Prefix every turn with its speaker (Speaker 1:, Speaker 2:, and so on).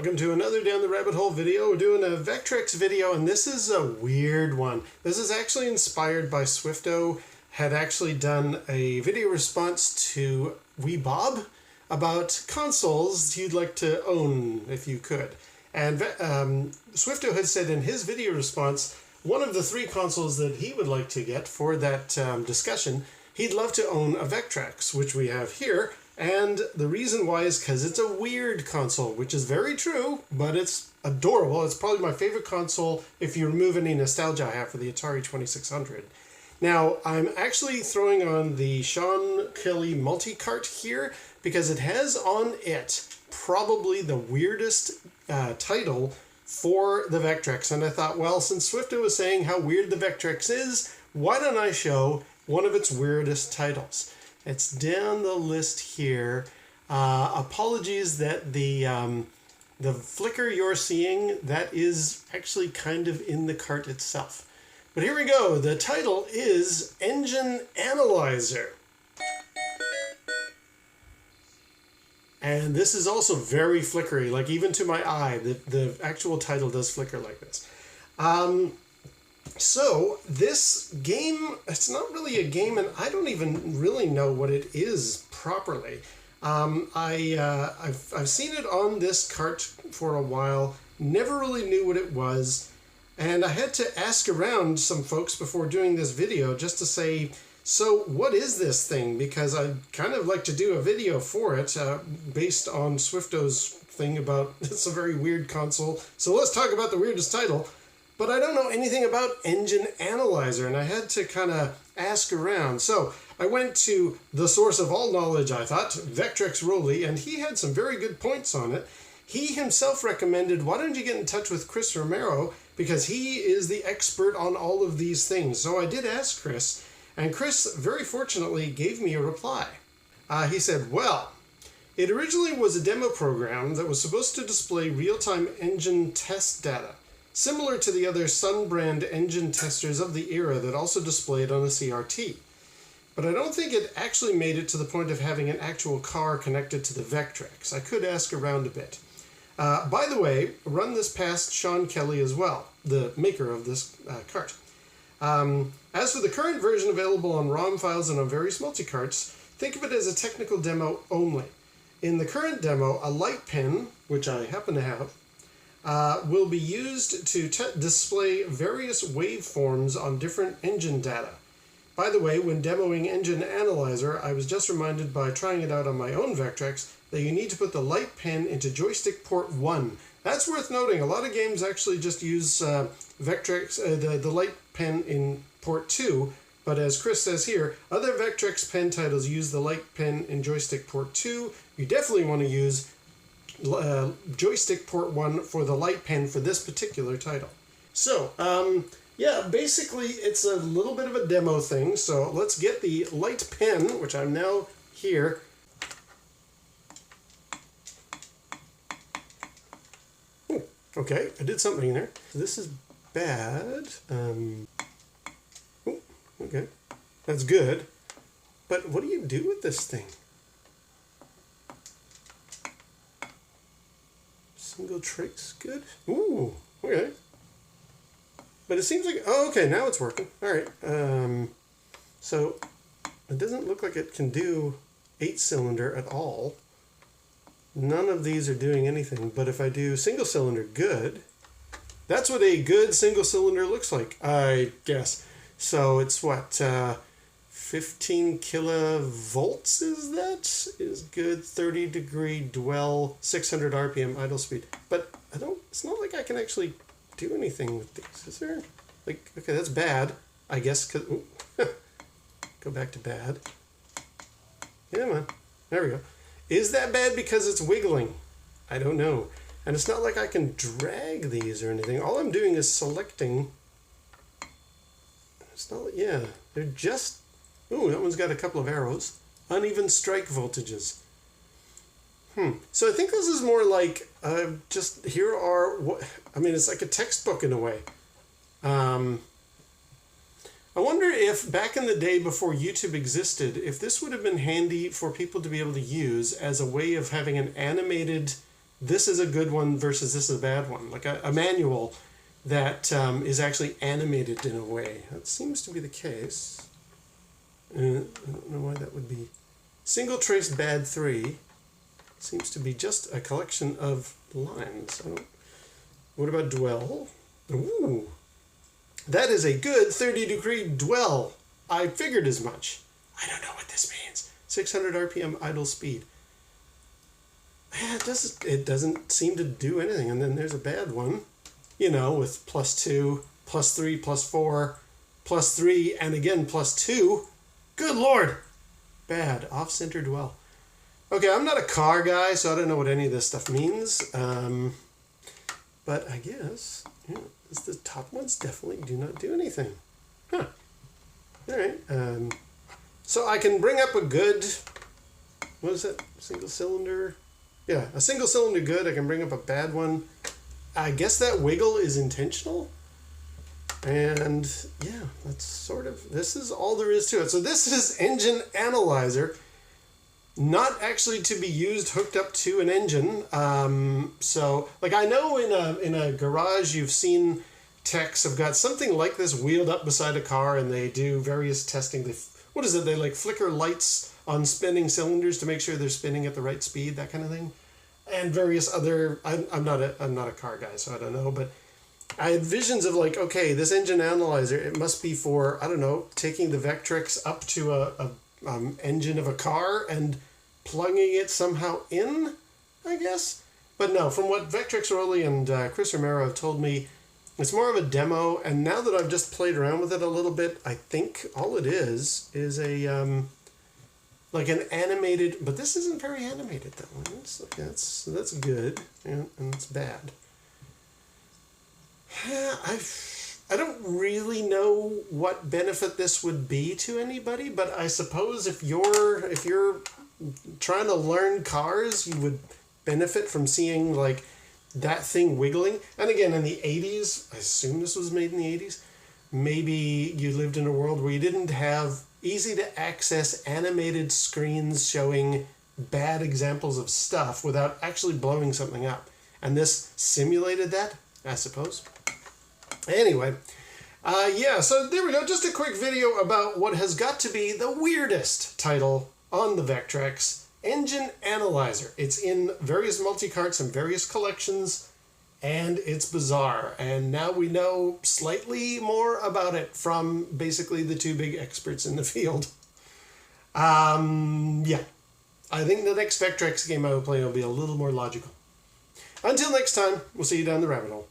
Speaker 1: Welcome to another Down the Rabbit Hole video. We're doing a Vectrex video, and this is a weird one. This is actually inspired by Swifto, had actually done a video response to Bob about consoles you'd like to own if you could. And Swifto had said in his video response, one of the 3 consoles that he would like to get for that discussion, he'd love to own a Vectrex, which we have here. And the reason why is because it's a weird console, which is very true, but it's adorable. It's probably my favorite console if you remove any nostalgia I have for the Atari 2600. Now, I'm actually throwing on the Sean Kelly multi-cart here because it has on it probably the weirdest title for the Vectrex. And I thought, well, since Swifto was saying how weird the Vectrex is, why don't I show one of its weirdest titles? It's down the list here. Apologies that the flicker you're seeing, that is actually kind of in the cart itself. But here we go. The title is Engine Analyzer. And this is also very flickery, like even to my eye, the actual title does flicker like this. So this game, it's not really a game, and I don't even really know what it is properly. I've seen it on this cart for a while, never really knew what it was, and I had to ask around some folks before doing this video just to say, so what is this thing? Because I'd kind of like to do a video for it based on Swifto's thing about it's a very weird console. So let's talk about the weirdest title. But I don't know anything about Engine Analyzer, and I had to kind of ask around. So I went to the source of all knowledge, I thought, Vectrex Rolly, and he had some very good points on it. He himself recommended, why don't you get in touch with Chris Romero, because he is the expert on all of these things. So I did ask Chris, and Chris very fortunately gave me a reply. He said, well, it originally was a demo program that was supposed to display real-time engine test data, similar to the other Sun brand engine testers of the era that also displayed on a CRT. But I don't think it actually made it to the point of having an actual car connected to the Vectrex. I could ask around a bit. By the way, run this past Sean Kelly as well, the maker of this cart. As for the current version available on ROM files and on various multi-carts, think of it as a technical demo only. In the current demo, a light pen, which I happen to have, will be used to display various waveforms on different engine data. By the way, when demoing Engine Analyzer, I was just reminded by trying it out on my own Vectrex that you need to put the light pen into joystick port 1. That's worth noting. A lot of games actually just use Vectrex, the light pen in port 2, but as Chris says here, other Vectrex pen titles use the light pen in joystick port 2. You definitely want to use joystick port 1 for the light pen for this particular title. So, yeah, basically it's a little bit of a demo thing. So let's get the light pen, which I'm now here. Ooh, okay, I did something there. This is bad. Oh, okay, that's good. But what do you do with this thing? Single trace, good. Ooh, okay. But it seems like, oh, okay, now it's working. All right. So it doesn't look like it can do 8-cylinder at all. None of these are doing anything. But if I do single cylinder, good. That's what a good single cylinder looks like, I guess. So it's what, 15 kilovolts is that? Is good, 30-degree dwell, 600 RPM idle speed. But it's not like I can actually do anything with these, is there? Like, okay, that's bad, I guess, go back to bad. Yeah, man, there we go. Is that bad because it's wiggling? I don't know. And it's not like I can drag these or anything. All I'm doing is selecting. It's not, yeah, they're just, ooh, that one's got a couple of arrows. Uneven strike voltages. So I think this is more like, just here are, I mean, it's like a textbook in a way. I wonder if back in the day before YouTube existed, if this would have been handy for people to be able to use as a way of having an animated this is a good one versus this is a bad one. Like a manual that is actually animated in a way. That seems to be the case. I don't know why that would be. Single Trace Bad 3 seems to be just a collection of lines. What about Dwell? Ooh, that is a good 30-degree dwell. I figured as much. I don't know what this means. 600 RPM idle speed. It doesn't seem to do anything. And then there's a bad one, you know, with +2, +3, +4, +3, and again +2. Good Lord. Bad. Off-center dwell. Okay, I'm not a car guy, so I don't know what any of this stuff means. But I guess, yeah, the top ones definitely do not do anything. Huh. All right. So I can bring up a good, what is that? Single cylinder? Yeah, a single cylinder good. I can bring up a bad one. I guess that wiggle is intentional. And yeah, that's sort of, this is all there is to it. So this is engine analyzer, not actually to be used hooked up to an engine. So like I know in a garage you've seen techs have got something like this wheeled up beside a car, and they do various testing. What is it? They like flicker lights on spinning cylinders to make sure they're spinning at the right speed, that kind of thing. And various other, I'm not a car guy, so I don't know, but I had visions of like, okay, this engine analyzer, it must be for, I don't know, taking the Vectrex up to a engine of a car and plugging it somehow in, I guess. But no, from what Vectrex Rowley and Chris Romero have told me, it's more of a demo. And now that I've just played around with it a little bit, I think all it is a like an animated, but this isn't very animated though. That's good, and it's bad. I don't really know what benefit this would be to anybody, but I suppose if you're trying to learn cars, you would benefit from seeing like that thing wiggling. And again, in the 80s, I assume this was made in the 80s, maybe you lived in a world where you didn't have easy to access animated screens showing bad examples of stuff without actually blowing something up. And this simulated that, I suppose. Anyway, yeah, so there we go. Just a quick video about what has got to be the weirdest title on the Vectrex, Engine Analyzer. It's in various multi-carts and various collections, and it's bizarre. And now we know slightly more about it from basically the two big experts in the field. Yeah, I think the next Vectrex game I will play will be a little more logical. Until next time, we'll see you down the rabbit hole.